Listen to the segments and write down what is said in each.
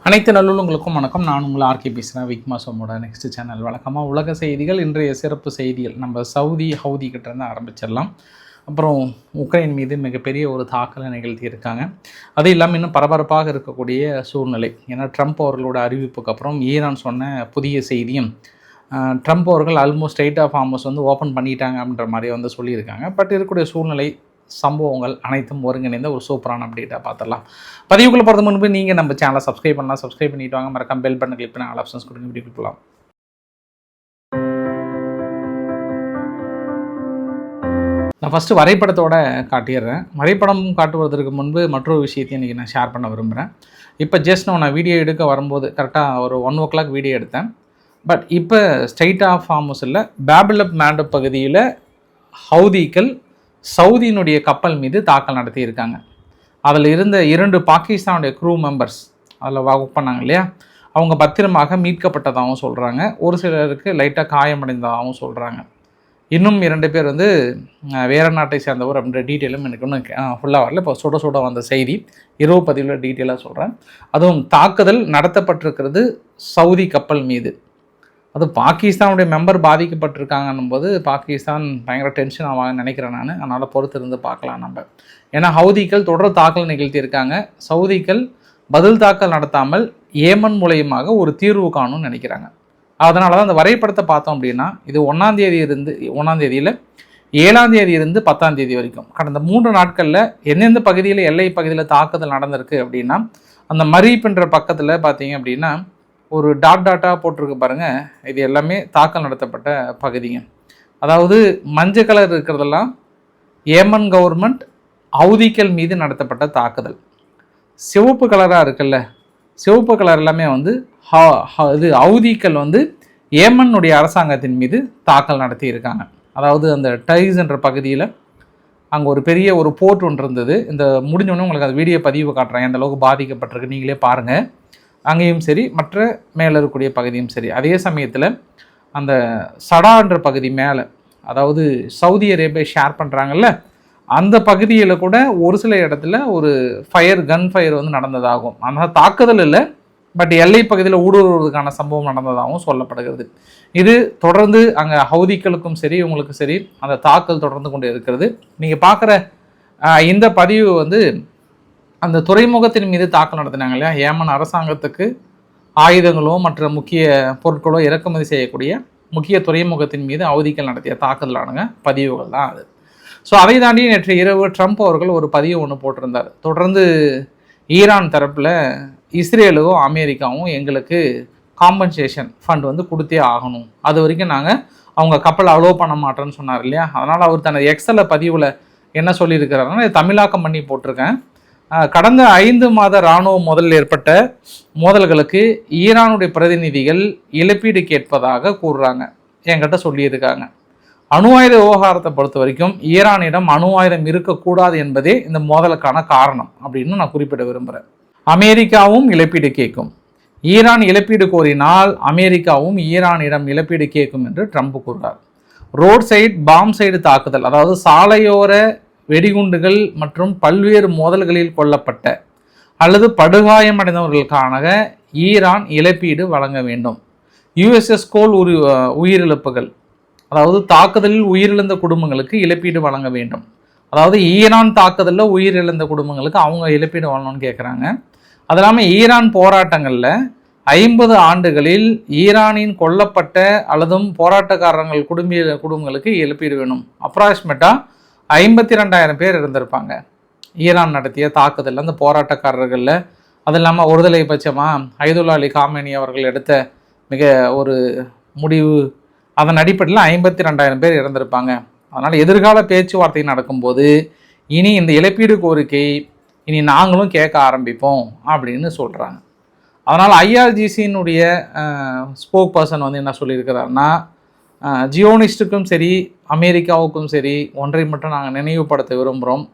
அனைத்து நல்லுள்ளங்களுக்கும் வணக்கம். நான் உங்கள் ஆர்கே பேசுகிறேன். விக்மாசோமோட நெக்ஸ்ட் சேனல் வழக்கமாக உலக செய்திகள், இன்றைய சிறப்பு செய்திகள். நம்ம ஹவுதி கிட்டேருந்து ஆரம்பிச்சிடலாம். அப்புறம் உக்ரைன் மீது மிகப்பெரிய ஒரு தாக்கலை நிகழ்த்தியிருக்காங்க. அது இல்லாமல் இன்னும் பரபரப்பாக இருக்கக்கூடிய சூழ்நிலை. ஏன்னா ட்ரம்ப் அவர்களோட அறிவிப்புக்கு அப்புறம் ஈரான் சொன்ன புதிய செய்தியும், ட்ரம்ப் அவர்கள் almost strait of Hormuz open பண்ணிட்டாங்க அப்படின்ற மாதிரி சொல்லியிருக்காங்க. பட் இருக்கக்கூடிய சூழ்நிலை, சம்பவங்கள் அனைத்தும் ஒருங்கிணைந்த ஒரு சூப்பரான அப்டேட்டாக பார்த்துடலாம். பதிவுக்குள்ளே போகிறது முன்பு நீங்கள் நம்ம சேனலை சப்ஸ்கிரைப் பண்ணலாம். சப்ஸ்கிரைப் பண்ணிட்டு வாங்க. மறக்காம பெல் பட்டன் கிளிக் பண்ணி ஆல் ஆப்ஷன்ஸ் கொடுங்க. வீடியோ போகலாம். நான் ஃபஸ்ட்டு வரைபடத்தோட காட்டிடுறேன். வரைபடம் காட்டுவதற்கு முன்பு மற்றொரு விஷயத்தையும் இன்றைக்கி நான் ஷேர் பண்ண விரும்புகிறேன். இப்போ ஜஸ்ட் நான் வீடியோ எடுக்க வரும்போது கரெக்டாக ஒரு 1 o'clock வீடியோ எடுத்தேன். பட் இப்போ ஸ்ட்ரெயிட் ஆஃப் ஹார்மஸில் பேபிலப் மேண்டப் பகுதியில் ஹவுதிகள் சவுதியினுடைய கப்பல் மீது தாக்கல் நடத்தியிருக்காங்க. அதில் இருந்த 2 பாகிஸ்தானுடைய க்ரூ மெம்பர்ஸ் அதில் ஒர்க் பண்ணாங்க இல்லையா, அவங்க பத்திரமாக மீட்கப்பட்டதாகவும் சொல்கிறாங்க. ஒரு சிலருக்கு லைட்டாக காயமடைந்ததாகவும் சொல்கிறாங்க. இன்னும் 2 பேர் வேறு நாட்டை சேர்ந்தவர் அப்படின்ற டீட்டெயிலும் எனக்கு இன்னும் ஃபுல்லாக வரல. இப்போ சுட வந்த செய்தி இரவு பதிவில் டீட்டெயிலாக சொல்கிறேன். அதுவும் தாக்குதல் நடத்தப்பட்டிருக்கிறது சவுதி கப்பல் மீது. அது பாகிஸ்தானுடைய மெம்பர் பாதிக்கப்பட்டிருக்காங்கன்னும் போது பாகிஸ்தான் பயங்கர டென்ஷன் ஆவாங்கன்னு நினைக்கிறேன் நான். அதனால் பொறுத்து இருந்து பார்க்கலாம் நம்ம. ஏன்னா ஹவுதிகள் தொடர் தாக்கல் நிகழ்த்தியிருக்காங்க. சவுதிகள் பதில் தாக்கல் நடத்தாமல் ஏமன் மூலயமாக ஒரு தீர்வு காணும்னு நினைக்கிறாங்க. அதனால தான் அந்த வரைபடத்தை பார்த்தோம் அப்படின்னா, இது 1ஆம் தேதியில் 7ஆம் தேதியிலிருந்து 10ஆம் தேதி வரைக்கும் கடந்த 3 நாட்களில் எந்தெந்த பகுதியில் எல்லை பகுதியில் தாக்குதல் நடந்திருக்கு அப்படின்னா, அந்த மரீப்ன்ற பக்கத்தில் பார்த்தீங்க அப்படின்னா ஒரு டாட்டாக போட்டிருக்கு பாருங்கள். இது எல்லாமே தாக்கல் நடத்தப்பட்ட பகுதிங்க. அதாவது மஞ்சள் கலர் இருக்கிறதெல்லாம் ஏமன் கவர்மெண்ட் ஹவுதிகள் மீது நடத்தப்பட்ட தாக்குதல். சிவப்பு கலராக இருக்குல்ல, சிவப்பு கலர் எல்லாமே இது ஹவுதிகள் ஏமனுடைய அரசாங்கத்தின் மீது தாக்கல் நடத்தியிருக்காங்க. அதாவது அந்த டைஸ் என்ற பகுதியில் அங்கே ஒரு பெரிய ஒரு போர்ட் ஒன்று இருந்தது. இந்த முடிஞ்சோடனே உங்களுக்கு அந்த வீடியோ பதிவு காட்டுறேன், எந்த அளவுக்கு பாதிக்கப்பட்டிருக்கு நீங்களே பாருங்கள். அங்கேயும் சரி, மற்ற மேலே இருக்கக்கூடிய பகுதியும் சரி. அதே சமயத்தில் அந்த சடான்ற பகுதி மேலே, அதாவது சவுதி அரேபியா ஷேர் பண்ணுறாங்கல்ல, அந்த பகுதியில் கூட ஒரு சில இடத்துல ஒரு கன் ஃபயர் நடந்ததாகும். ஆனால் தாக்குதல் இல்லை, பட் எல்லை பகுதியில் ஊடுருவதற்கான சம்பவம் நடந்ததாகவும் சொல்லப்படுகிறது. இது தொடர்ந்து அங்கே ஹவுதிகளுக்கும் சரி இவங்களுக்கும் சரி அந்த தாக்கல் தொடர்ந்து கொண்டு இருக்கிறது. நீங்கள் பார்க்குற இந்த பதிவு அந்த துறைமுகத்தின் மீது தாக்கல் நடத்தினாங்க இல்லையா, ஏமன் அரசாங்கத்துக்கு ஆயுதங்களோ மற்ற முக்கிய பொருட்களோ இறக்குமதி செய்யக்கூடிய முக்கிய துறைமுகத்தின் மீது ஹவுதிகள் நடத்திய தாக்குதலானுங்க பதிவுகள் தான் அது. ஸோ அதை தாண்டி நேற்று இரவு ட்ரம்ப் அவர்கள் ஒரு பதிவு ஒன்று போட்டிருந்தார். தொடர்ந்து ஈரான் தரப்பில் இஸ்ரேலும் அமெரிக்காவும் எங்களுக்கு காம்பன்சேஷன் ஃபண்ட் கொடுத்தே ஆகணும், அது வரைக்கும் நாங்கள் அவங்க கப்பலை அலோவ் பண்ண மாட்டோன்னு சொன்னார் இல்லையா. அதனால் அவர் தனது எக்ஸல பதிவில் என்ன சொல்லியிருக்கிறாருன்னா, தமிழாக்கம் பண்ணி போட்டிருக்கேன். கடந்த 5 மாத இராணுவ மோதலில் ஏற்பட்ட மோதல்களுக்கு ஈரானுடைய பிரதிநிதிகள் இழப்பீடு கேட்பதாக கூறுறாங்க, என்கிட்ட சொல்லியிருக்காங்க. அணு ஆயுத விவகாரத்தை பொறுத்த வரைக்கும் ஈரானிடம் அணு ஆயுதம் இருக்கக்கூடாது என்பதே இந்த மோதலுக்கான காரணம் அப்படின்னு நான் குறிப்பிட விரும்புகிறேன். அமெரிக்காவும் இழப்பீடு கேட்கும், ஈரான் இழப்பீடு கோரினால் அமெரிக்காவும் ஈரானிடம் இழப்பீடு கேட்கும் என்று ட்ரம்ப் கூறுறார். ரோட் சைடு பாம் சைடு தாக்குதல், அதாவது சாலையோர வெடிகுண்டுகள் மற்றும் பல்வேறு மோதல்களில் கொல்லப்பட்ட அல்லது படுகாயமடைந்தவர்களுக்கான ஈரான் இழப்பீடு வழங்க வேண்டும். USS கோல் உயிரிழப்புகள், அதாவது தாக்குதலில் உயிரிழந்த குடும்பங்களுக்கு இழப்பீடு வழங்க வேண்டும். அதாவது ஈரான் தாக்குதலில் உயிரிழந்த குடும்பங்களுக்கு அவங்க இழப்பீடு வழங்கணும்னு கேட்குறாங்க. அது இல்லாமல் ஈரான் போராட்டங்களில் 50 ஆண்டுகளில் ஈரானின் கொல்லப்பட்ட அல்லதும் போராட்டக்காரர்கள் குடும்பங்களுக்கு இழப்பீடு வேணும். அப்ராக்சிமேட்டாக 52,000 பேர் இருந்திருப்பாங்க ஈரான் நடத்திய தாக்குதலில் அந்த போராட்டக்காரர்களில். அது இல்லாமல் ஒருதலை பட்சமாக அயதுல்லா அலி காமேனி அவர்கள் எடுத்த மிக ஒரு முடிவு, அதன் அடிப்படையில் 52,000 பேர் இறந்திருப்பாங்க. அதனால் எதிர்கால பேச்சுவார்த்தை நடக்கும்போது இனி இந்த இழப்பீடு கோரிக்கை இனி நாங்களும் கேட்க ஆரம்பிப்போம் அப்படின்னு சொல்கிறாங்க. அதனால் IRGCயினுடைய ஸ்போக் பர்சன் என்ன சொல்லியிருக்கிறாருன்னா, ஜியோனிஸ்டுக்கும் சரி அமெரிக்காவுக்கும் சரி ஒன்றை மட்டும் நாங்கள் நினைவுபடுத்த விரும்புகிறோம்.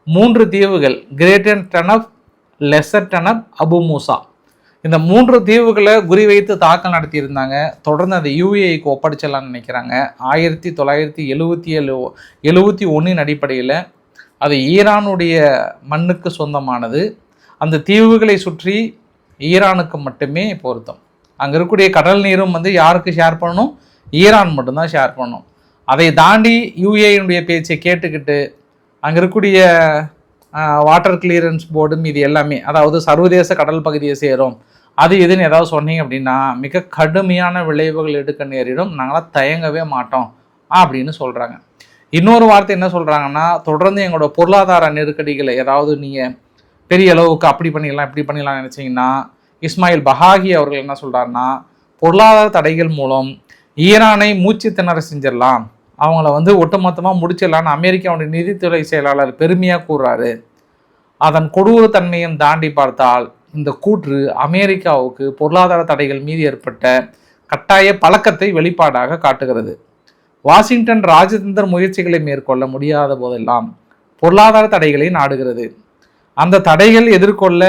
3 தீவுகள், கிரேட்டர் டனப், லெசர் டனப், அபு மூசா, இந்த 3 தீவுகளை குறிவைத்து தாக்கல் நடத்தியிருந்தாங்க. தொடர்ந்து அந்த UAEக்கு ஒப்படைச்சலான்னு நினைக்கிறாங்க. 1977-71 அடிப்படையில் அது ஈரானுடைய மண்ணுக்கு சொந்தமானது. அந்த தீவுகளை சுற்றி ஈரானுக்கு மட்டுமே பொருத்தம். அங்கே இருக்கக்கூடிய கடல் நீரும் வந்து யாருக்கு ஷேர் பண்ணணும்? ஈரான் மட்டும்தான் ஷேர் பண்ணணும். அதை தாண்டி யூஏனுடைய பேச்சை கேட்டுக்கிட்டு அங்கே இருக்கக்கூடிய வாட்டர் கிளியரன்ஸ் போர்டும் இது எல்லாமே, அதாவது சர்வதேச கடல் பகுதியை சேரும் அது இதுன்னு ஏதாவது சொன்னீங்க அப்படின்னா மிக கடுமையான விளைவுகள் எடுக்க நேரிடும், நாங்களாம் தயங்கவே மாட்டோம் அப்படின்னு சொல்கிறாங்க. இன்னொரு வார்த்தை என்ன சொல்கிறாங்கன்னா, தொடர்ந்து எங்களோட பொருளாதார நெருக்கடிகளை ஏதாவது நீங்கள் பெரிய அளவுக்கு அப்படி பண்ணிடலாம் இப்படி பண்ணிடலாம் நினச்சிங்கன்னா, இஸ்மாயில் பஹாகி அவர்கள் என்ன சொல்கிறாருன்னா, பொருளாதார தடைகள் மூலம் ஈரானை மூச்சு திணற செஞ்சிடலாம், அவங்கள வந்து ஒட்டுமொத்தமாக முடிச்சிடலான்னு அமெரிக்காவுடைய நிதித்துறை செயலாளர் பெருமையாக கூறுறாரு. அதன் கொடூரத்தன்மையும் தாண்டி பார்த்தால் இந்த கூற்று அமெரிக்காவுக்கு பொருளாதார தடைகள் மீது ஏற்பட்ட கட்டாய பழக்கத்தை வெளிப்பாடாக காட்டுகிறது. வாஷிங்டன் ராஜதந்திர முயற்சிகளை மேற்கொள்ள முடியாத போதெல்லாம் பொருளாதார தடைகளை நாடுகிறது. அந்த தடைகள் எதிர்கொள்ள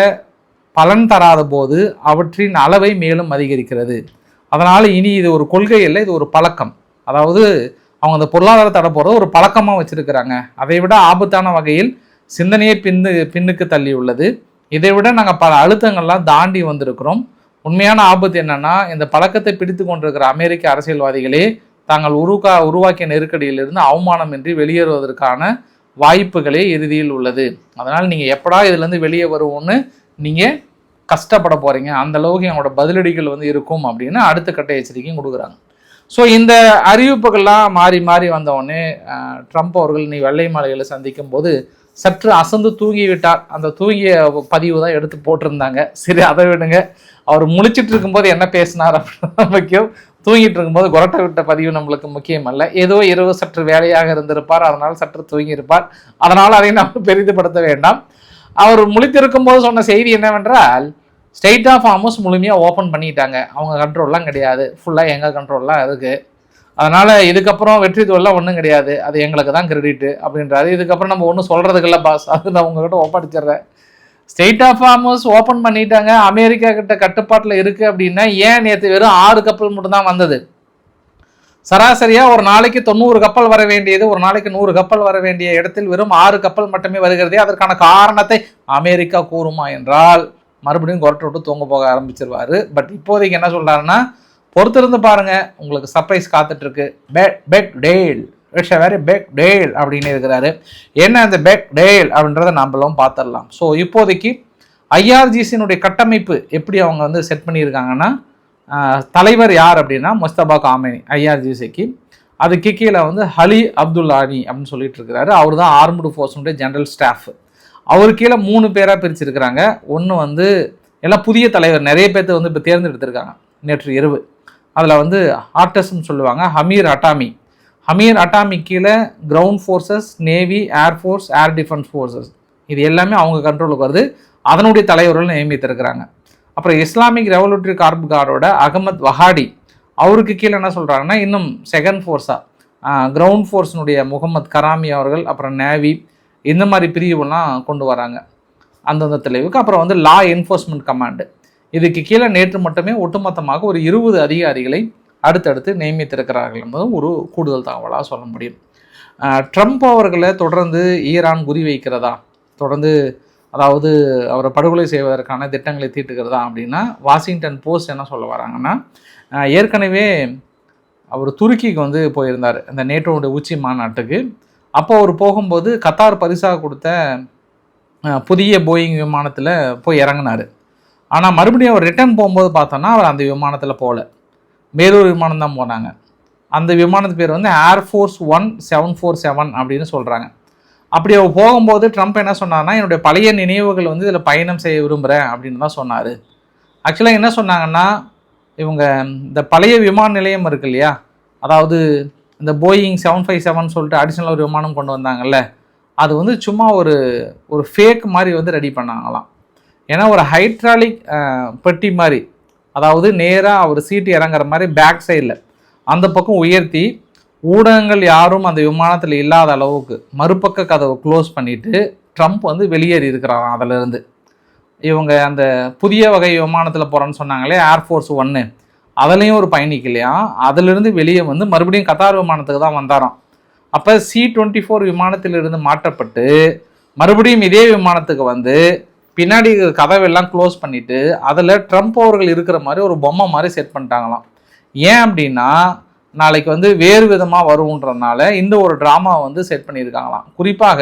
பலன் தராத போது அவற்றின் அளவை மேலும் அதிகரிக்கிறது. அதனால் இனி இது ஒரு கொள்கை இல்லை, இது ஒரு பழக்கம். அதாவது அவங்க அந்த பொருளாதார தடை போடுறத ஒரு பழக்கமாக வச்சிருக்கிறாங்க. அதை விட ஆபத்தான வகையில் சிந்தனையை பின்னுக்கு தள்ளி உள்ளது. இதை விட நாங்கள் பல அழுத்தங்கள்லாம் தாண்டி வந்திருக்கிறோம். உண்மையான ஆபத்து என்னன்னா, இந்த பழக்கத்தை பிடித்து கொண்டிருக்கிற அமெரிக்க அரசியல்வாதிகளே தாங்கள் உருவாக்கிய நெருக்கடியிலிருந்து அவமானமின்றி வெளியேறுவதற்கான வாய்ப்புகளே இறுதியில் உள்ளது. அதனால் நீங்கள் எப்படா இதுலேருந்து வெளியே வருவோன்னு நீங்கள் கஷ்டப்பட போகிறீங்க, அந்த அளவுக்கு எங்களோட பதிலடிகள் வந்து இருக்கும் அப்படின்னு அடுத்த கட்ட எச்சரிக்கையும் கொடுக்குறாங்க. ஸோ இந்த அறிவிப்புகள்லாம் மாறி மாறி வந்தவுடனே ட்ரம்ப் அவர்கள் நீ வெள்ளை மாளிகைகளை சந்திக்கும் போது சற்று அசந்து தூங்கி விட்டார். அந்த தூங்கிய பதிவு தான் எடுத்து போட்டிருந்தாங்க. சரி, அதை விடுங்க. அவர் முழிச்சிட்டு இருக்கும்போது என்ன பேசினார் அப்படின்னு முக்கியம், தூங்கிட்டு இருக்கும்போது கொரட்டை விட்ட பதிவு நம்மளுக்கு முக்கியம் அல்ல. ஏதோ இரவு சற்று வேலையாக இருந்திருப்பார், அதனால் சற்று தூங்கியிருப்பார், அதனால் அதை நாம் பெரிதுபடுத்த வேண்டாம். அவர் முழித்திருக்கும் போது சொன்ன செய்தி என்னவென்றால், ஸ்டெய்ட் ஆஃப் ஹார்முஸ் முழுமையாக ஓப்பன் பண்ணிட்டாங்க, அவங்க கண்ட்ரோல்லாம் கிடையாது, ஃபுல்லாக எங்கள் கண்ட்ரோல்லாம் இருக்குது, அதனால் இதுக்கப்புறம் வெற்றி தோல்லாம் ஒன்றும் கிடையாது, அது எங்களுக்கு தான் கிரெடிட்டு அப்படின்றாரு. இதுக்கப்புறம் நம்ம ஒன்றும் சொல்கிறதுக்கு பாஸ், அது நான் உங்ககிட்ட ஒப்படைச்சிட்றேன். ஸ்டெய்ட் ஆஃப் ஹார்முஸ் ஓப்பன் பண்ணிட்டாங்க, அமெரிக்கா கிட்ட கட்டுப்பாட்டில் இருக்குது அப்படின்னா ஏன் நேற்று வெறும் 6 கப்பல் மட்டும்தான் வந்தது? சராசரியாக ஒரு நாளைக்கு 90 கப்பல் வர வேண்டியது, ஒரு நாளைக்கு 100 கப்பல் வர வேண்டிய இடத்தில் வெறும் 6 கப்பல் மட்டுமே வருகிறதே. அதற்கான காரணத்தை அமெரிக்கா கூறுமா என்றால் மறுபடியும் கொரட்டை விட்டு தூங்க போக ஆரம்பிச்சிருவாரு. பட் இப்போதைக்கு என்ன சொல்கிறாருன்னா, பொறுத்திருந்து பாருங்க, உங்களுக்கு சர்ப்ரைஸ் காத்துட்ருக்கு, big deal, it's a very big deal அப்படின்னு இருக்கிறாரு. என்ன அந்த பெக் டேல் அப்படின்றத நம்மளும் பார்த்துடலாம். ஸோ இப்போதைக்கு ஐஆர்ஜிசியினுடைய கட்டமைப்பு எப்படி அவங்க வந்து செட் பண்ணியிருக்காங்கன்னா, தலைவர் யார் அப்படின்னா முஸ்தபா காமினி ஐஆர்ஜிசிக்கு, அதுக்கு கீழே வந்து ஹலி அப்துல்லானி அப்படின்னு சொல்லிட்டு இருக்கிறாரு. அவர் தான் ஆர்ம்டு ஃபோர்ஸுடைய ஜென்ரல் ஸ்டாஃப். அவர் கீழே 3 பேராக பிரிச்சிருக்கிறாங்க. ஒன்று வந்து எல்லாம் புதிய தலைவர், நிறைய பேர்த்து வந்து இப்போ தேர்ந்தெடுத்திருக்காங்க நேற்று இரவு. அதில் வந்து ஆர்டஸ்ன்னு சொல்லுவாங்க, ஹமீர் அட்டாமி கீழே ground forces, navy, air force, air defence forces, இது எல்லாமே அவங்க கண்ட்ரோலுக்கு வருது. அதனுடைய தலைவர்கள் நியமித்திருக்கிறாங்க. அப்புறம் இஸ்லாமிக் ரெவல்யூட்டரி கார்ப்காரோட அகமத் வஹாடி, அவருக்கு கீழே என்ன சொல்கிறாங்கன்னா, இன்னும் செகண்ட் ஃபோர்ஸாக கிரவுண்ட் ஃபோர்ஸினுடைய முகமது கராமி அவர்கள், அப்புறம் நேவி, இந்த மாதிரி பிரிவுலாம் கொண்டு வராங்க அந்தந்த தலைவுக்கு. அப்புறம் வந்து லா என்ஃபோர்ஸ்மெண்ட் கமாண்டு, இதுக்கு கீழே நேற்று மட்டுமே ஒட்டுமொத்தமாக ஒரு 20 அதிகாரிகளை அடுத்தடுத்து நியமித்திருக்கிறார்கள் என்பதும் ஒரு கூடுதல் தகவலாக சொல்ல முடியும். ட்ரம்ப் அவர்களை தொடர்ந்து ஈரான் குறி வைக்கிறதா, தொடர்ந்து அதாவது அவரை படுகொலை செய்வதற்கான திட்டங்களை தீட்டுக்கிறதா அப்படின்னா, வாஷிங்டன் போஸ்ட் என்ன சொல்ல வராங்கன்னா, ஏற்கனவே அவர் துருக்கிக்கு வந்து போயிருந்தார் இந்த நேட்டோடைய உச்சி மாநாட்டுக்கு. அப்போ அவர் போகும்போது கத்தார் பரிசாக கொடுத்த புதிய போயிங் விமானத்தில் போய் இறங்கினார். ஆனால் மறுபடியும் அவர் ரிட்டர்ன் போகும்போது பார்த்தோன்னா அவர் அந்த விமானத்தில் போகல, வேறொரு விமானம் தான் போனாங்க. அந்த விமானத்து பேர் வந்து ஏர்ஃபோர்ஸ் 1747 அப்படின்னு சொல்கிறாங்க. அப்படி அவர் போகும்போது ட்ரம்ப் என்ன சொன்னார்னா, என்னுடைய பழைய நினைவுகள் வந்து இதில் பயணம் செய்ய விரும்புகிறேன் அப்படின்னு தான் சொன்னார். ஆக்சுவலாக என்ன சொன்னாங்கன்னா, இவங்க இந்த பழைய விமான நிலையம் இருக்கு இல்லையா, அதாவது இந்த போயிங் 757 சொல்லிட்டு அடிஷ்னல் ஒரு விமானம் கொண்டு வந்தாங்கல்ல, அது வந்து சும்மா ஒரு ஃபேக் மாதிரி வந்து ரெடி பண்ணாங்களாம். ஏன்னா ஒரு ஹைட்ராலிக் பெட்டி மாதிரி, அதாவது நேராக ஒரு சீட்டு இறங்குற மாதிரி பேக் சைடில் அந்த பக்கம் உயர்த்தி ஊடகங்கள் யாரும் அந்த விமானத்தில் இல்லாத அளவுக்கு மறுபக்க கதவை க்ளோஸ் பண்ணிவிட்டு ட்ரம்ப் வந்து வெளியேறி இருக்கிறாராம் அதிலிருந்து. இவங்க அந்த புதிய வகை விமானத்தில் போகிறேன்னு சொன்னாங்களே ஏர்ஃபோர்ஸ் 1, அதுலேயும் ஒரு பயணிக்கலையா, அதிலிருந்து வெளியே வந்து மறுபடியும் கத்தார் விமானத்துக்கு தான் வந்தாராம். அப்போ C-24 விமானத்திலிருந்து மாற்றப்பட்டு மறுபடியும் இதே விமானத்துக்கு வந்து பின்னாடி கதவெல்லாம் க்ளோஸ் பண்ணிவிட்டு அதில் ட்ரம்ப் அவர்கள் இருக்கிற மாதிரி ஒரு பொம்மை மாதிரி செட் பண்ணிட்டாங்களாம். ஏன் அப்படின்னா நாளைக்கு வந்து வேறு விதமாக வருன்றதுனால இந்த ஒரு ட்ராமா வந்து செட் பண்ணியிருக்காங்களாம். குறிப்பாக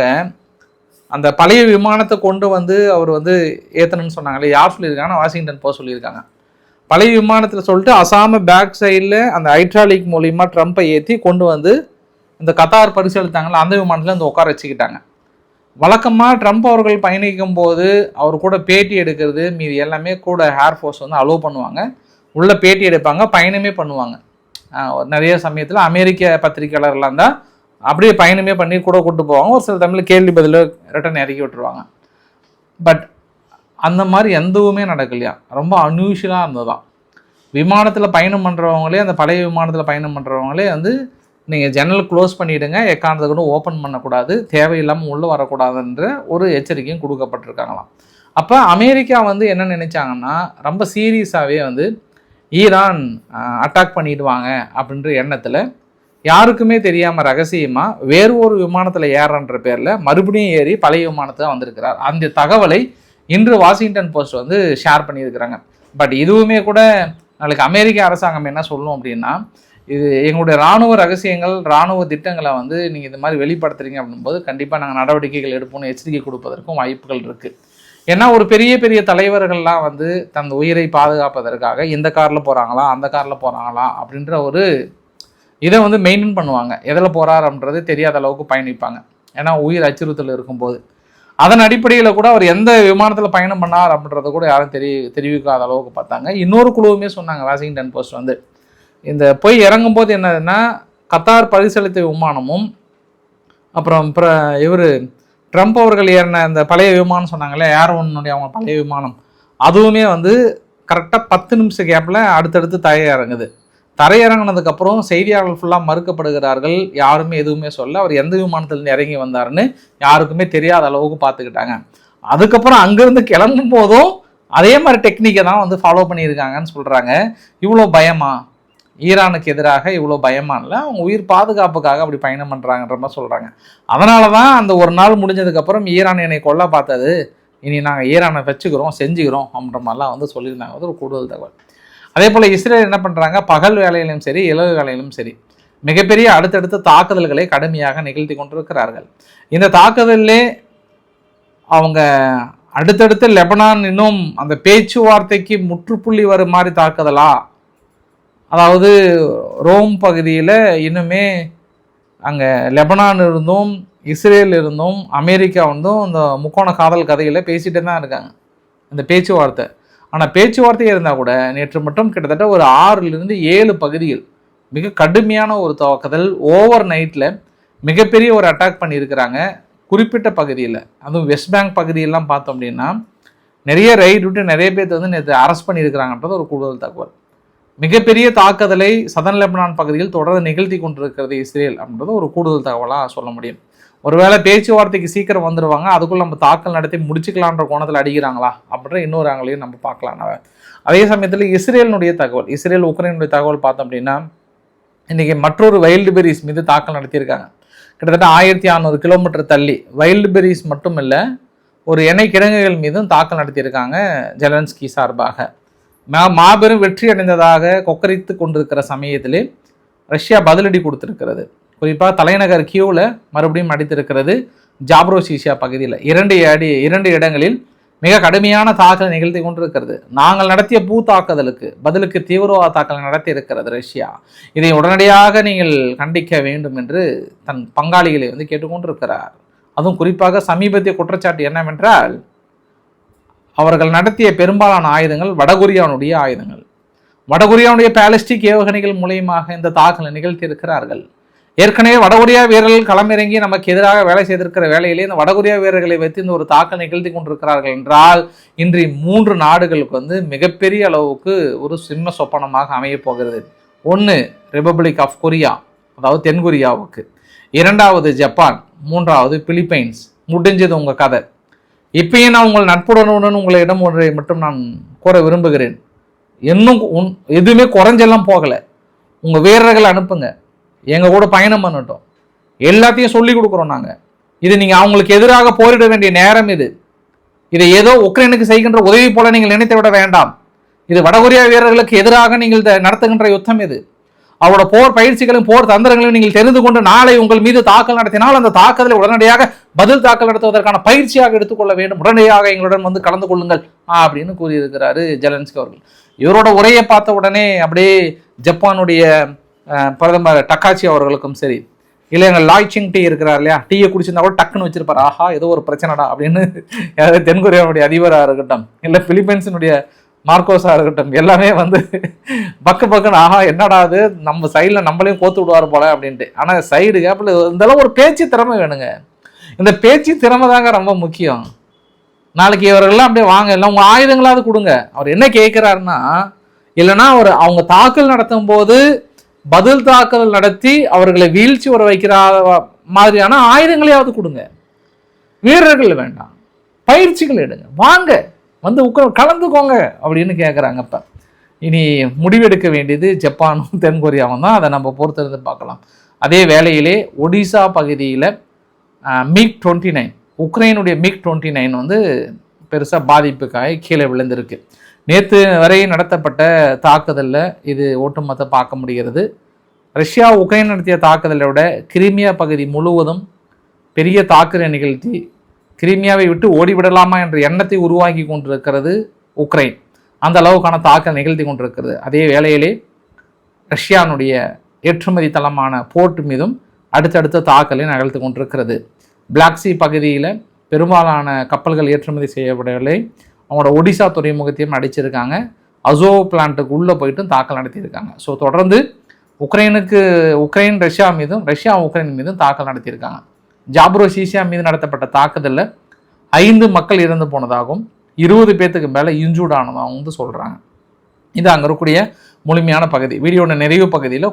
அந்த பழைய விமானத்தை கொண்டு வந்து அவர் வந்து ஏற்றணும்னு சொன்னாங்களே, யார் சொல்லியிருக்காங்கன்னா வாஷிங்டன் போஸ்ட் சொல்லியிருக்காங்க. பழைய விமானத்தில் சொல்லிட்டு அசாம பேக் சைடில் அந்த ஹைட்ராலிக் மூலியமாக ட்ரம்ப்பை ஏற்றி கொண்டு வந்து இந்த கத்தார் பரிசளித்தாங்களா அந்த விமானத்தில் வந்து உட்கார வச்சுக்கிட்டாங்க. வழக்கமாக ட்ரம்ப் அவர்கள் பயணிக்கும் போது அவர் கூட பேட்டி எடுக்கிறது மீது எல்லாமே கூட ஏர்ஃபோர்ஸ் வந்து அலோவ் பண்ணுவாங்க, உள்ள பேட்டி எடுப்பாங்க, பயணமே பண்ணுவாங்க. நிறைய சமயத்தில் அமெரிக்க பத்திரிகையாளர்லாம் தான் அப்படியே பயணமே பண்ணி கூட கூப்பிட்டு போவாங்க. ஒரு சில தமிழில் கேள்வி பதில் ரிட்டன் இறக்கி விட்டுருவாங்க. பட் அந்த மாதிரி எதுவுமே நடக்கலையா, ரொம்ப அன்யூஷுவலாக இருந்ததுதான். விமானத்தில் பயணம் பண்ணுறவங்களே, அந்த பழைய விமானத்தில் பயணம் பண்ணுறவங்களே வந்து நீங்கள் ஜன்னல் க்ளோஸ் பண்ணிவிடுங்க, எக்காரணத்தை கூட ஓப்பன் பண்ணக்கூடாது, தேவையில்லாமல் உள்ளே வரக்கூடாதுன்ற ஒரு எச்சரிக்கையும் கொடுக்கப்பட்டிருக்காங்களாம். அப்போ அமெரிக்கா வந்து என்ன நினைச்சாங்கன்னா, ரொம்ப சீரியஸாகவே வந்து ஈரான் அட்டாக் பண்ணிடுவாங்க அப்படின்ற எண்ணத்தில் யாருக்குமே தெரியாமல் ரகசியமாக வேறு ஒரு விமானத்தில் ஏறன்ற பேரில் மறுபடியும் ஏறி பழைய விமானத்தில் வந்திருக்கிறார். அந்த தகவலை இன்று வாஷிங்டன் போஸ்ட் வந்து ஷேர் பண்ணியிருக்கிறாங்க. பட் இதுவுமே கூட நாளைக்கு அமெரிக்க அரசாங்கம் என்ன சொல்லணும் அப்படின்னா, இது எங்களுடைய இராணுவ ரகசியங்கள், இராணுவ திட்டங்களை வந்து நீங்கள் இது மாதிரி வெளிப்படுத்துறீங்க அப்படின்போது கண்டிப்பாக நாங்கள் நடவடிக்கைகள் எடுப்போம்னு எச்சரிக்கை கொடுப்பதற்கும் வாய்ப்புகள் இருக்குது. ஏன்னா ஒரு பெரிய பெரிய தலைவர்கள்லாம் வந்து தன் உயிரை பாதுகாப்பதற்காக இந்த காரில் போகிறாங்களா அந்த காரில் போகிறாங்களா அப்படின்ற ஒரு இதை வந்து மெயின்டைன் பண்ணுவாங்க. எதில் போகிறாருன்றது தெரியாத அளவுக்கு பயணிப்பாங்க, ஏன்னா உயிர் அச்சுறுத்தல் இருக்கும்போது. அதன் அடிப்படையில் கூட அவர் எந்த விமானத்தில் பயணம் பண்ணார் அப்படின்றத கூட யாரும் தெரிவிக்காத அளவுக்கு பார்த்தாங்க. இன்னொரு குழுவுமே சொன்னாங்க வாஷிங்டன் போஸ்ட் வந்து, இந்த போய் இறங்கும்போது என்னதுன்னா கத்தார் பரிசளித்த விமானமும் அப்புறம் இவர் ட்ரம்ப் அவர்கள் ஏறின அந்த பழைய விமானம் சொன்னாங்களே ஏர்1 அவங்க பழைய விமானம், அதுவுமே வந்து கரெக்டாக 10 நிமிஷம் கேப்பில் அடுத்தடுத்து தரையிறங்குது. தரையிறங்கினதுக்கப்புறம் செய்தியாளர்கள் ஃபுல்லாக மறுக்கப்படுகிறார்கள், யாருமே எதுவுமே சொல்ல. அவர் எந்த விமானத்துலேருந்து இறங்கி வந்தாருன்னு யாருக்குமே தெரியாத அளவுக்கு பார்த்துக்கிட்டாங்க. அதுக்கப்புறம் அங்கேருந்து கிளம்பும் போதும் அதே மாதிரி டெக்னிக்கை தான் வந்து ஃபாலோ பண்ணியிருக்காங்கன்னு சொல்கிறாங்க. இவ்வளோ பயமா, ஈரானுக்கு எதிராக இவ்வளோ பயமா இல்லை, அவங்க உயிர் பாதுகாப்புக்காக அப்படி பயணம் பண்ணுறாங்கன்ற மாதிரி சொல்கிறாங்க. அதனால தான் அந்த ஒரு நாள் முடிஞ்சதுக்கப்புறம் ஈரான் என்னை கொல்ல பார்த்தது, இனி நாங்கள் ஈரானை வச்சுக்கிறோம் செஞ்சுக்கிறோம் அப்படின்ற மாதிரிலாம் வந்து சொல்லியிருந்தாங்க. அது ஒரு கூடுதல் தகவல். அதே போல் இஸ்ரேல் என்ன பண்ணுறாங்க, பகல் வேலையிலும் சரி இரவு வேலையிலும் சரி மிகப்பெரிய அடுத்தடுத்த தாக்குதல்களை கடுமையாக நிகழ்த்தி கொண்டிருக்கிறார்கள். இந்த தாக்குதலே அவங்க அடுத்தடுத்து லெபனான் இன்னும் அந்த பேச்சுவார்த்தைக்கு முற்றுப்புள்ளி வரும் மாதிரி தாக்குதலா, அதாவது ரோம் பகுதியில் இன்னுமே அங்கே லெபனான் இருந்தும் இஸ்ரேல் இருந்தும் அமெரிக்கா வந்தும் இந்த முக்கோண காதல் கதையில் பேசிகிட்டே தான் இருக்காங்க இந்த பேச்சுவார்த்தை. ஆனால் பேச்சுவார்த்தை இருந்தால் கூட நேற்று மட்டும் கிட்டத்தட்ட ஒரு 6-7 பகுதிகள் மிக கடுமையான ஒரு தாக்குதல் ஓவர் நைட்டில் மிகப்பெரிய ஒரு அட்டாக் பண்ணியிருக்கிறாங்க. குறிப்பிட்ட பகுதியில், அதுவும் வெஸ்ட் பேங்க் பகுதியெல்லாம் பார்த்தோம் அப்படின்னா நிறைய ரைடு விட்டு நிறைய பேர்த்து வந்து நேற்று அரெஸ்ட் பண்ணியிருக்கிறாங்கன்றது ஒரு கூடுதல் தகவல். மிகப்பெரிய தாக்குதலை சதன் லெபனான் பகுதியில் தொடர்ந்து நிகழ்த்தி கொண்டிருக்கிறது இஸ்ரேல் அப்படின்றது ஒரு கூடுதல் தகவலாக சொல்ல முடியும். ஒருவேளை பேச்சுவார்த்தைக்கு சீக்கிரம் வந்துடுவாங்க, அதுக்குள்ள நம்ம தாக்கல் நடத்தி முடிச்சுக்கலான்ற கோணத்தில் அடிக்கிறாங்களா அப்படின்ற இன்னொரு ஆங்களையும் நம்ம பார்க்கலாம். அதே சமயத்தில் இஸ்ரேலினுடைய தகவல், இஸ்ரேல் உக்ரைனுடைய தகவல் பார்த்தோம் அப்படின்னா இன்றைக்கி மற்றொரு வைல்டு பெரிஸ் மீது தாக்கல் நடத்தியிருக்காங்க. கிட்டத்தட்ட 1600 கிலோமீட்டர் தள்ளி வைல்டு பெரிஸ் மட்டும் இல்லை, ஒரு எண்ணெய் கிடங்குகள் மீதும் தாக்கல் நடத்தியிருக்காங்க ஜெலன்ஸ்கி சார்பாக. மாபெரும் வெற்றி அடைந்ததாக கொக்கரித்து கொண்டிருக்கிற சமயத்திலே ரஷ்யா பதிலடி கொடுத்திருக்கிறது. குறிப்பாக தலைநகர் கியூவில் மறுபடியும் அடித்திருக்கிறது. ஜாப்ரோசிஷியா பகுதியில் 2 இடங்களில் மிக கடுமையான தாக்கல் நிகழ்த்தி கொண்டிருக்கிறது. நாங்கள் நடத்திய தாக்குதலுக்கு பதிலுக்கு தீவிரவாத தாக்கல் நடத்தி இருக்கிறது ரஷ்யா. இதை உடனடியாக நீங்கள் கண்டிக்க வேண்டும் என்று தன் பங்காளிகளை வந்து கேட்டுக்கொண்டிருக்கிறார். அதுவும் குறிப்பாக சமீபத்திய குற்றச்சாட்டு என்னவென்றால், அவர்கள் நடத்திய பெரும்பாலான ஆயுதங்கள் வடகொரியாவுடைய ஆயுதங்கள். வடகொரியாவுடைய பாலிஸ்டிக் ஏவுகணைகள் மூலியமாக இந்த தாக்கலை நிகழ்த்தி இருக்கிறார்கள். ஏற்கனவே வடகொரியா வீரர்கள் களமிறங்கி நமக்கு எதிராக வேலை செய்திருக்கிற வேலையிலே இந்த வடகொரியா வீரர்களை வைத்து இந்த ஒரு தாக்கல் நிகழ்த்தி கொண்டிருக்கிறார்கள் என்றால் இன்று 3 நாடுகளுக்கு வந்து மிகப்பெரிய அளவுக்கு ஒரு சிம்ம சொப்பனமாக அமையப் போகிறது. 1 ரிபப்ளிக் ஆஃப் கொரியா, அதாவது தென்கொரியாவுக்கு, 2வது ஜப்பான், 3வது பிலிப்பைன்ஸ். முடிஞ்சது உங்கள் கதை. இப்பயும் நான் உங்கள் நட்புடனுடன் உங்களிடம் ஒன்றை மட்டும் நான் கூற விரும்புகிறேன். இன்னும் எதுவுமே குறைஞ்செல்லாம் போகலை. உங்கள் வீரர்களை அனுப்புங்க, எங்கள் கூட பயணம் பண்ணட்டும், எல்லாத்தையும் சொல்லி கொடுக்குறோம் நாங்கள். இது நீங்கள் அவங்களுக்கு எதிராக போரிட வேண்டிய நேரம். இதை ஏதோ உக்ரைனுக்கு செய்கின்ற உதவி போல நீங்கள் நினைத்து விட வேண்டாம். இது வடகொரியா வீரர்களுக்கு எதிராக நீங்கள் நடத்துகின்ற யுத்தம். இது அவரோட போர் பயிற்சிகளும் போர் தந்திரங்களையும் நீங்கள் தெரிந்து கொண்டு நாளை உங்கள் மீது தாக்கல் நடத்தினால் அந்த தாக்குதலை உடனடியாக பதில் தாக்கல் நடத்துவதற்கான பயிற்சியாக எடுத்துக்கொள்ள வேண்டும். உடனடியாக எங்களுடன் வந்து கலந்து கொள்ளுங்கள் அப்படின்னு கூறியிருக்கிறாரு ஜெலன்ஸ்கி அவர்கள். இவரோட உரையை பார்த்த உடனே அப்படியே ஜப்பானுடைய பிரதமர் டக்காச்சி அவர்களுக்கும் சரி, இல்லை எங்கள் லாய்ச்சிங் டீ இருக்கிறார் இல்லையா, டீயை குடிச்சிருந்தா கூட டக்குன்னு வச்சிருப்பார், ஆஹா ஏதோ ஒரு பிரச்சனைடா அப்படின்னு. யாராவது தென்கொரியாவுடைய அதிபராக இருக்கட்டும், இல்லை பிலிப்பைன்ஸினுடைய மார்க்கோஸாக இருக்கட்டும், எல்லாமே வந்து பக்குன்னு ஆஹா என்னடா அது நம்ம சைடில் நம்மளையும் கோத்து விடுவார் போல அப்படின்ட்டு. ஆனால் சைடு கேப்பில் இதெல்லாம் ஒரு பேச்சு திறமை வேணுங்க. இந்த பேச்சு திறமை தாங்க ரொம்ப முக்கியம். நாளைக்கு இவர்கள்லாம் அப்படியே வாங்க, இல்லை உங்கள் ஆயுதங்களாவது கொடுங்க. அவர் என்ன கேட்குறாருன்னா, இல்லைன்னா அவங்க தாக்கல் நடத்தும் போது பதில் தாக்குதல் நடத்தி அவர்களை வீழ்ச்சி வர வைக்கிற மாதிரியான ஆயுதங்களையாவது கொடுங்க. வீரர்கள் வேண்டாம், பயிற்சிகள் எடுங்க, வாங்க வந்து கலந்துக்கோங்க அப்படின்னு கேட்குறாங்க. இப்போ இனி முடிவெடுக்க வேண்டியது ஜப்பானும் தென்கொரியாவும் தான். அதை நம்ம பொறுத்திருந்து பார்க்கலாம். அதே வேளையிலே ஒடிசா பகுதியில் MiG-29 உக்ரைனுடைய MiG-29 வந்து பெருசாக பாதிப்புக்காக கீழே விழுந்திருக்கு. நேற்று வரை நடத்தப்பட்ட தாக்குதலில் இது ஒட்டுமொத்த பார்க்க முடிகிறது. ரஷ்யா உக்ரைன் நடத்திய தாக்குதலை விட கிரீமியா பகுதி முழுவதும் பெரிய தாக்குதலை நிகழ்த்தி கிரீமியாவை விட்டு ஓடிவிடலாமா என்ற எண்ணத்தை உருவாக்கி கொண்டிருக்கிறது உக்ரைன். அந்த அளவுக்கான தாக்குதல் நிகழ்த்தி கொண்டிருக்கிறது. அதே வேளையிலே ரஷ்யானுடைய ஏற்றுமதி தளமான போர்ட் மீதும் அடுத்தடுத்த தாக்குதலை நிகழ்த்தி கொண்டிருக்கிறது. பிளாக் சி பகுதியில் பெரும்பாலான கப்பல்கள் ஏற்றுமதி செய்யப்படவில்லை. அவங்களோட ஒடிசா துறைமுகத்தையும் அடிச்சிருக்காங்க. அசோ பிளான்ட்டுக்கு உள்ளே போயிட்டு தாக்கல் நடத்தியிருக்காங்க. ஸோ தொடர்ந்து உக்ரைன் ரஷ்யா மீதும், ரஷ்யா உக்ரைன் மீதும் தாக்கல் நடத்தியிருக்காங்க. ஜாப்ரோசியா மீது நடத்தப்பட்ட தாக்குதலில் 5 மக்கள் இறந்து போனதாகவும் 20 பேர்த்துக்கு மேலே இன்ஜூர்ட் ஆனதாகவும் வந்து சொல்கிறாங்க. இது அங்கே இருக்கக்கூடிய முழுமையான பகுதி. வீடியோட நிறைவு பகுதியில்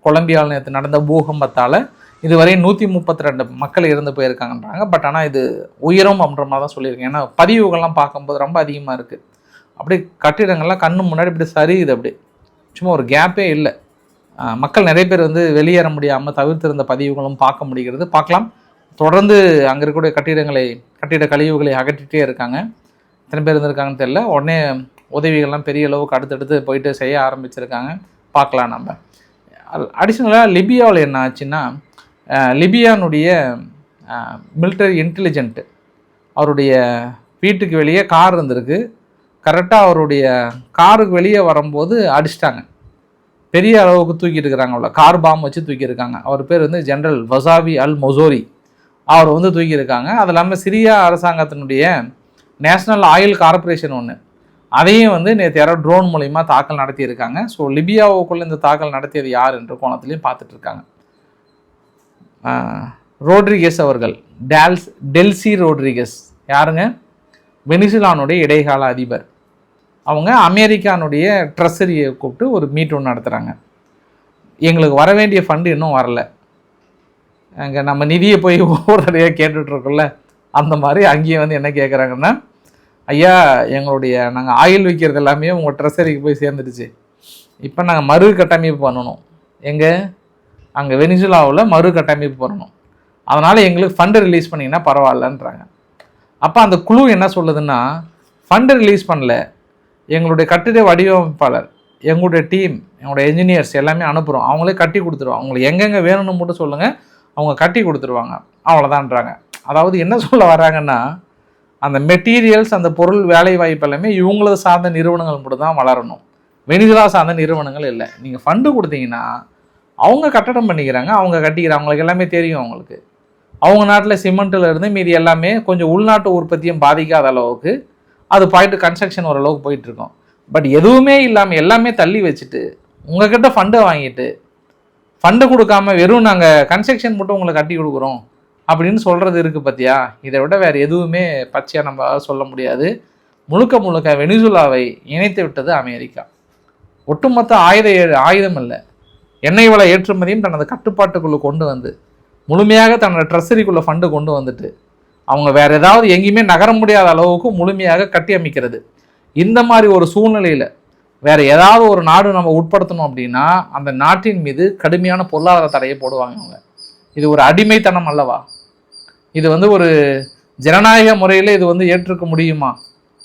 கொலம்பியாவில் நேற்று நடந்த பூகம்பத்தால் இதுவரை 132 மக்கள் இறந்து போயிருக்காங்கன்றாங்க. பட் ஆனால் இது உயரும் அப்படின்ற மாதிரி தான் சொல்லியிருக்கேன். ஏன்னா பதிவுகள்லாம் பார்க்கும்போது ரொம்ப அதிகமாக இருக்குது. அப்படி கட்டிடங்கள்லாம் கண்ணு முன்னாடி இப்படி சரியுது, அப்படி சும்மா ஒரு கேப்பே இல்லை. மக்கள் நிறைய பேர் வந்து வெளியேற முடியாமல் தவிர்த்திருந்த பதிவுகளும் பார்க்க முடிகிறது. பார்க்கலாம். தொடர்ந்து அங்கே இருக்கக்கூடிய கட்டிட கழிவுகளை அகற்றிட்டே இருக்காங்க. எத்தனை பேர் இருந்திருக்காங்கன்னு தெரியல. உடனே உதவிகள்லாம் பெரிய அளவுக்கு அடுத்தடுத்து போயிட்டு செய்ய ஆரம்பிச்சிருக்காங்க. பார்க்கலாம். நம்ம அடிஷ்னலாக லிபியாவில் என்ன ஆச்சுன்னா, லிபியானுடைய மிலிட்டரி இன்டெலிஜென்ட்டு அவருடைய வீட்டுக்கு வெளியே கார் இருந்திருக்கு. கரெக்டாக அவருடைய காருக்கு வெளியே வரும்போது அடிச்சிட்டாங்க. பெரிய அளவுக்கு தூக்கிட்டு இருக்கிறாங்க. அவ்வளோ கார் பாம் வச்சு தூக்கியிருக்காங்க. அவர் பேர் வந்து ஜென்ரல் வசாவி அல் மொசோரி. அவர் வந்து தூக்கியிருக்காங்க. அது இல்லாமல் சிரியா அரசாங்கத்தினுடைய நேஷ்னல் ஆயில் கார்பரேஷன் ஒன்று, அதையும் வந்து நேற்று யாரோ ட்ரோன் மூலிமா தாக்கல் நடத்தியிருக்காங்க. ஸோ லிபியாவுக்குள்ளே இந்த தாக்கல் நடத்தியது யார் என்ற கோணத்துலையும் பார்த்துட்டு இருக்காங்க. ரோட்ரிகஸ் அவர்கள், டெல்சி ரோட்ரிகஸ் யாருங்க? வெனிசுலானுடைய இடைக்கால அதிபர். அவங்க அமெரிக்கானுடைய ட்ரெஸரியை கூப்பிட்டு ஒரு மீட் ஒன்று நடத்துகிறாங்க. எங்களுக்கு வர வேண்டிய ஃபண்டு இன்னும் வரல, அங்கே நம்ம நிதியை போய் ஒவ்வொரு தடையாக கேட்டுட்ருக்கோம்ல, அந்த மாதிரி அங்கேயும் வந்து என்ன கேட்குறாங்கன்னா, ஐயா நாங்கள் ஆயில் விற்கிறது எல்லாமே உங்கள் ட்ரெஸரிக்கு போய் சேர்ந்துடுச்சு, இப்போ நாங்கள் மறு கட்டமைப்பு பண்ணணும், அங்கே வெனிசுலாவில் மறு கட்டமைப்பு பண்ணணும், அதனால் எங்களுக்கு ஃபண்டு ரிலீஸ் பண்ணிங்கன்னா பரவாயில்லன்றாங்க. அப்போ அந்த குழு என்ன சொல்லுதுன்னா, ஃபண்டு ரிலீஸ் பண்ணல, எங்களுடைய கட்டிட வடிவமைப்பாளர், எங்களுடைய டீம், எங்களுடைய என்ஜினியர்ஸ் எல்லாமே அனுப்புகிறோம், அவங்களே கட்டி கொடுத்துருவாங்க, அவங்களுக்கு எங்கெங்கே வேணும்னு மட்டும் சொல்லுங்கள், அவங்க கட்டி கொடுத்துருவாங்க, அவ்வளோதான்றாங்க. அதாவது என்ன சொல்ல வராங்கன்னா, அந்த மெட்டீரியல்ஸ், அந்த பொருள், வேலை வாய்ப்பு எல்லாமே இவங்களது சார்ந்த நிறுவனங்கள் மட்டும் தான் வளரணும், வெனிசுலா சார்ந்த நிறுவனங்கள் இல்லை. நீங்கள் ஃபண்டு கொடுத்தீங்கன்னா அவங்க கட்டடம் பண்ணிக்கிறாங்க, அவங்க கட்டிக்கிறாங்க, அவங்களுக்கு எல்லாமே தெரியும். அவங்களுக்கு அவங்க நாட்டில் சிமெண்ட்டில் இருந்து மீதி எல்லாமே கொஞ்சம் உள்நாட்டு உற்பத்தியும் பாதிக்காத அளவுக்கு அது போயிட்டு கன்ஸ்ட்ரக்ஷன் ஓரளவுக்கு போயிட்டுருக்கோம். பட் எதுவுமே இல்லாமல் எல்லாமே தள்ளி வச்சுட்டு உங்கள்கிட்ட ஃபண்டை வாங்கிட்டு ஃபண்டை கொடுக்காம வெறும் நாங்கள் கன்ஸ்ட்ரக்ஷன் மட்டும் உங்களுக்கு கட்டி கொடுக்குறோம் அப்படின்னு சொல்கிறது இருக்குது பார்த்தியா. இதை விட வேறு எதுவுமே பச்சையாக நம்ம சொல்ல முடியாது. முழுக்க வெனிசுலாவை இணைத்து விட்டது அமெரிக்கா. ஒட்டுமொத்த ஆயுதம் இல்லை, எண்ணெய் வள ஏற்றுமதியும் தனது கட்டுப்பாட்டுக்குள்ளே கொண்டு வந்து முழுமையாக தன்னோட ட்ரெஸரிக்குள்ளே ஃபண்டு கொண்டு வந்துட்டு அவங்க வேறு ஏதாவது எங்கேயுமே நகர முடியாத அளவுக்கு முழுமையாக கட்டி அமைக்கிறது. இந்த மாதிரி ஒரு சூழ்நிலையில் வேறு ஏதாவது ஒரு நாடு நம்ம உட்படுத்தணும் அப்படின்னா அந்த நாட்டின் மீது கடுமையான பொருளாதார தடையை போடுவாங்க அவங்க. இது ஒரு அடிமைத்தனம் அல்லவா? இது வந்து ஒரு ஜனநாயக முறையில் இது வந்து ஏற்றுக்க முடியுமா?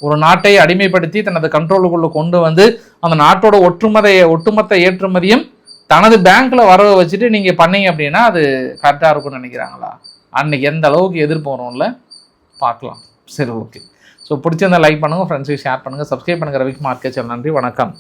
ஒரு நாட்டை அடிமைப்படுத்தி தனது கண்ட்ரோலுக்குள்ள கொண்டு வந்து அந்த நாட்டோட ஒட்டுமொத்த ஏற்றுமதியும் தனது பேங்க்ல வரவை வச்சுட்டு நீங்க பண்ணீங்க அப்படின்னா அது கரெக்டா இருக்கும்னு நினைக்கிறாங்களா? அன்னைக்கு எந்த அளவுக்கு எதிர்ப்பு வரும்ல பார்க்கலாம். சரி, ஓகே. ஸோ பிடிச்சிருந்தா லைக் பண்ணுங்க, ஃப்ரெண்ட்ஸுக்கு ஷேர் பண்ணுங்க, சப்ஸ்கிரைப் பண்ணுங்க. ரவிக்குமார் சேனல். நன்றி, வணக்கம்.